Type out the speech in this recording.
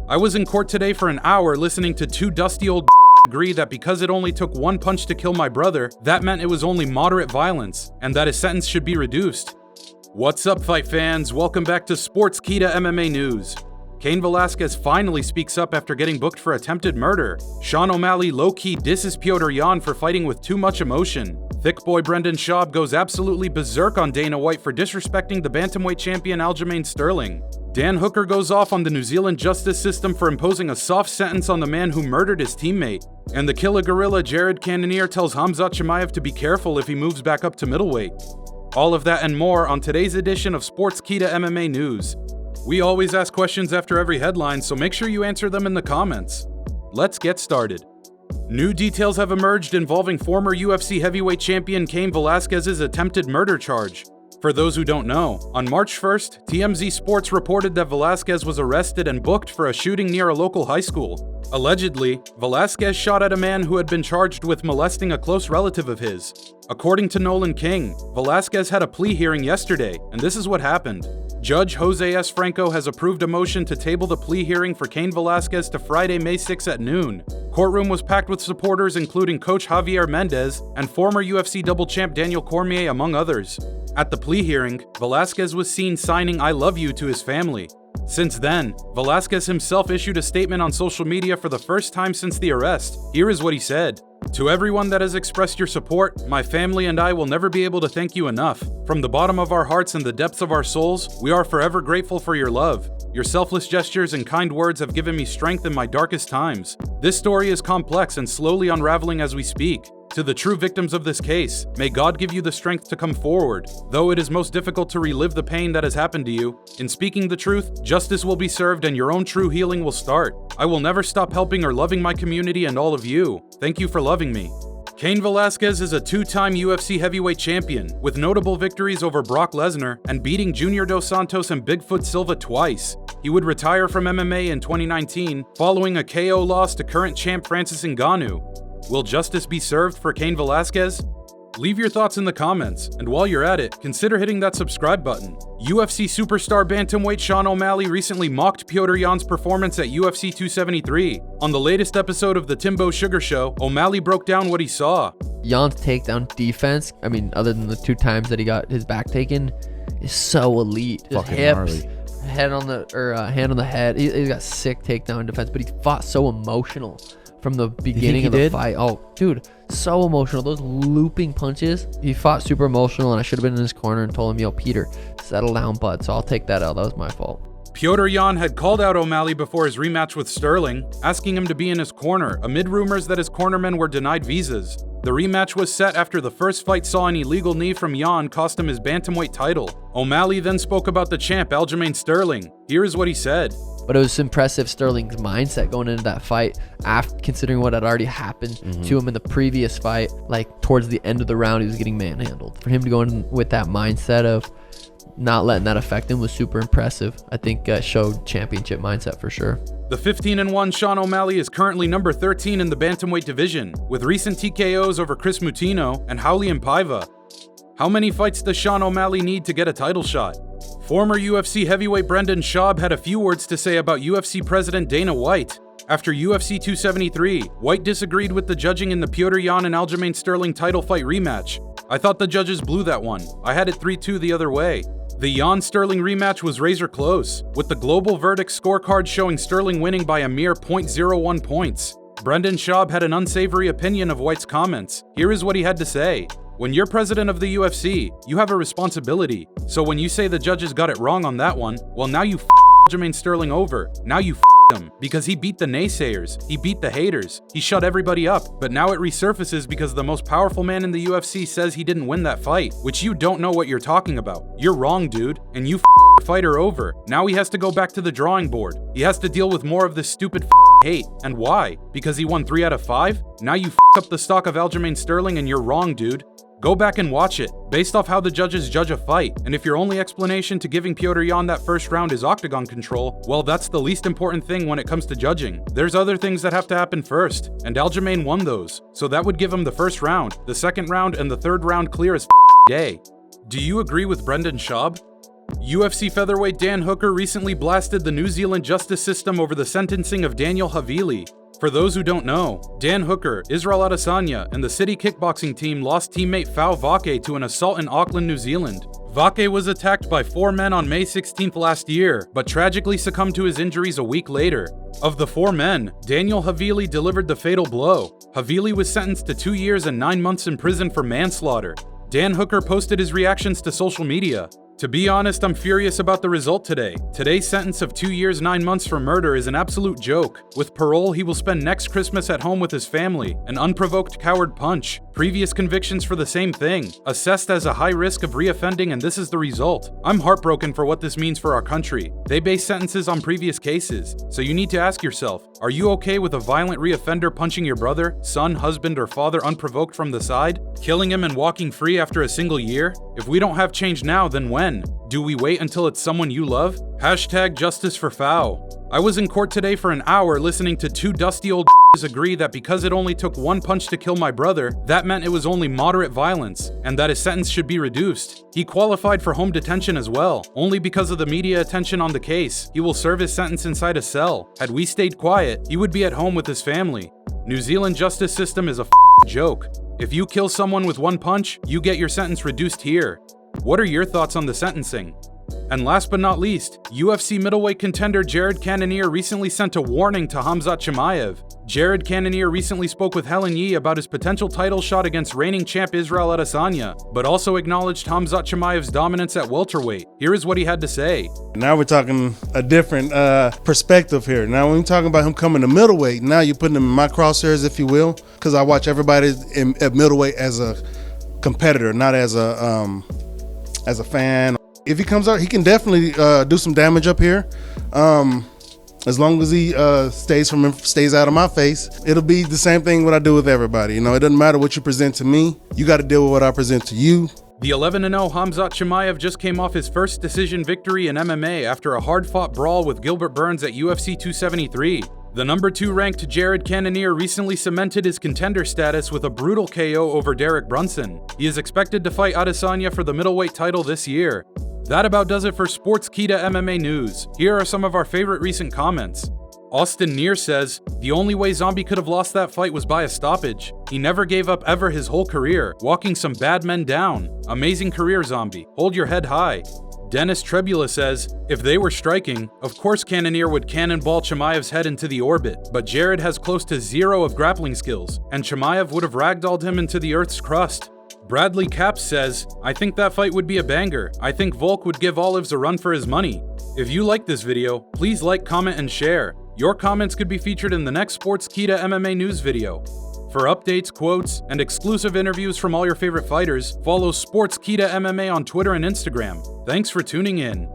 I was in court today for an hour listening to two dusty old agree that because it only took one punch to kill my brother, that meant it was only moderate violence, and that his sentence should be reduced. What's up, fight fans? Welcome back to Sportskeeda MMA News. Cain Velasquez finally speaks up after getting booked for attempted murder. Sean O'Malley low-key disses Petr Yan for fighting with too much emotion. Thick boy Brendan Schaub goes absolutely berserk on Dana White for disrespecting the bantamweight champion Aljamain Sterling. Dan Hooker goes off on the New Zealand justice system for imposing a soft sentence on the man who murdered his teammate. And the killer gorilla Jared Cannonier tells Khamzat Chimaev to be careful if he moves back up to middleweight. All of that and more on today's edition of Sportskeeda MMA News. We always ask questions after every headline, so make sure you answer them in the comments. Let's get started. New details have emerged involving former UFC heavyweight champion Cain Velasquez's attempted murder charge. For those who don't know, on March 1st, TMZ Sports reported that Velasquez was arrested and booked for a shooting near a local high school. Allegedly, Velasquez shot at a man who had been charged with molesting a close relative of his. According to Nolan King, Velasquez had a plea hearing yesterday, and this is what happened. Judge Jose S. Franco has approved a motion to table the plea hearing for Cain Velasquez to Friday, May 6 at noon. Courtroom was packed with supporters including coach Javier Mendez and former UFC double champ Daniel Cormier, among others. At the plea hearing, Velasquez was seen signing "I love you" to his family. Since then, Velasquez himself issued a statement on social media for the first time since the arrest. Here is what he said. "To everyone that has expressed your support, my family and I will never be able to thank you enough. From the bottom of our hearts and the depths of our souls, we are forever grateful for your love. Your selfless gestures and kind words have given me strength in my darkest times. This story is complex and slowly unraveling as we speak. To the true victims of this case, may God give you the strength to come forward. Though it is most difficult to relive the pain that has happened to you, in speaking the truth, justice will be served and your own true healing will start. I will never stop helping or loving my community and all of you. Thank you for loving me." Cain Velasquez is a two-time UFC heavyweight champion, with notable victories over Brock Lesnar and beating Junior Dos Santos and Bigfoot Silva twice. He would retire from MMA in 2019, following a KO loss to current champ Francis Ngannou. Will justice be served for Cain Velasquez? Leave your thoughts in the comments, and while you're at it, consider hitting that subscribe button. UFC superstar bantamweight Sean O'Malley recently mocked Petr Yan's performance at UFC 273. On the latest episode of the Timbo Sugar Show, O'Malley broke down what he saw. Yan's takedown defense, other than the 2 times that he got his back taken, is so elite. His Fucking hips, gnarly. hand on the head. He's got sick takedown defense, but he fought so emotional from the beginning of the fight. Oh, dude, so emotional. Those looping punches. He fought super emotional, and I should have been in his corner and told him, "Yo, Peter, settle down, bud." So I'll take that out. That was my fault. Petr Yan had called out O'Malley before his rematch with Sterling, asking him to be in his corner, amid rumors that his cornermen were denied visas. The rematch was set after the first fight saw an illegal knee from Yan cost him his bantamweight title. O'Malley then spoke about the champ Aljamain Sterling. Here is what he said. But it was impressive Sterling's mindset going into that fight, after considering what had already happened to him in the previous fight. Like towards the end of the round, he was getting manhandled. For him to go in with that mindset of not letting that affect him was super impressive. I think showed championship mindset for sure. The 15-1 Sean O'Malley is currently number 13 in the bantamweight division, with recent TKOs over Chris Mutino and Raulian Paiva. How many fights does Sean O'Malley need to get a title shot? Former UFC heavyweight Brendan Schaub had a few words to say about UFC President Dana White. After UFC 273, White disagreed with the judging in the Petr Yan and Aljamain Sterling title fight rematch. "I thought the judges blew that one. I had it 3-2 the other way. The Yan-Sterling rematch was razor close, with the global verdict scorecard showing Sterling winning by a mere 0.01 points. Brendan Schaub had an unsavory opinion of White's comments. Here is what he had to say. "When you're president of the UFC, you have a responsibility. So when you say the judges got it wrong on that one, well, now you Aljamain Sterling over. Now you him, because he beat the naysayers, he beat the haters, he shut everybody up, but now it resurfaces because the most powerful man in the UFC says he didn't win that fight, which you don't know what you're talking about. You're wrong, dude, and you the fighter over. Now he has to go back to the drawing board. He has to deal with more of this stupid hate. And why? Because he won 3 out of 5? Now you up the stock of Aljamain Sterling and you're wrong, dude. Go back and watch it, based off how the judges judge a fight, and if your only explanation to giving Petr Yan that first round is octagon control, well, that's the least important thing when it comes to judging. There's other things that have to happen first, and Aljamain won those, so that would give him the first round, the second round, and the third round clear as day. Do you agree with Brendan Schaub? UFC featherweight Dan Hooker recently blasted the New Zealand justice system over the sentencing of Daniel Havili. For those who don't know, Dan Hooker, Israel Adesanya, and the City kickboxing team lost teammate Fau Vake to an assault in Auckland, New Zealand. Vake was attacked by 4 men on May 16th last year, but tragically succumbed to his injuries a week later. Of the 4 men, Daniel Havili delivered the fatal blow. Havili was sentenced to 2 years and 9 months in prison for manslaughter. Dan Hooker posted his reactions to social media. To be honest, I'm furious about the result today. Today's sentence of 2 years, 9 months for murder is an absolute joke. With parole, he will spend next Christmas at home with his family. An unprovoked coward punch. Previous convictions for the same thing. Assessed as a high risk of reoffending, and this is the result. I'm heartbroken for what this means for our country. They base sentences on previous cases. So you need to ask yourself, are you okay with a violent reoffender punching your brother, son, husband, or father unprovoked from the side? Killing him and walking free after a single year? If we don't have change now, then when? Do we wait until it's someone you love? Hashtag justice for Fau. I was in court today for an hour listening to 2 dusty old agree that because it only took 1 punch to kill my brother, that meant it was only moderate violence, and that his sentence should be reduced. He qualified for home detention as well, only because of the media attention on the case. He will serve his sentence inside a cell. Had we stayed quiet, he would be at home with his family. New Zealand justice system is a joke. If you kill someone with 1 punch, you get your sentence reduced here. What are your thoughts on the sentencing? And last but not least, UFC middleweight contender Jared Cannonier recently sent a warning to Khamzat Chimaev. Jared Cannonier recently spoke with Helen Yee about his potential title shot against reigning champ Israel Adesanya, but also acknowledged Khamzat Chimaev's dominance at welterweight. Here is what he had to say. Now we're talking a different perspective here. Now when you're talking about him coming to middleweight, now you're putting him in my crosshairs, if you will, because I watch everybody at middleweight as a competitor, not as a fan. If he comes out, he can definitely do some damage up here. As long as he stays out of my face, it'll be the same thing what I do with everybody. You know, it doesn't matter what you present to me. You got to deal with what I present to you. The 11-0 Khamzat Chimaev just came off his first decision victory in MMA after a hard-fought brawl with Gilbert Burns at UFC 273. The number 2 ranked Jared Cannonier recently cemented his contender status with a brutal KO over Derek Brunson. He is expected to fight Adesanya for the middleweight title this year. That about does it for Sportskeeda MMA news. Here are some of our favorite recent comments. Austin Neer says, the only way Zombie could have lost that fight was by a stoppage. He never gave up ever his whole career, walking some bad men down. Amazing career, Zombie. Hold your head high. Dennis Trebula says, if they were striking, of course Cannonier would cannonball Chimaev's head into the orbit, but Jared has close to 0 of grappling skills, and Chimaev would have ragdolled him into the earth's crust. Bradley Capps says, I think that fight would be a banger. I think Volk would give Olives a run for his money. If you like this video, please like, comment, and share. Your comments could be featured in the next Sportskeeda MMA news video. For updates, quotes, and exclusive interviews from all your favorite fighters, follow Sportskeeda MMA on Twitter and Instagram. Thanks for tuning in.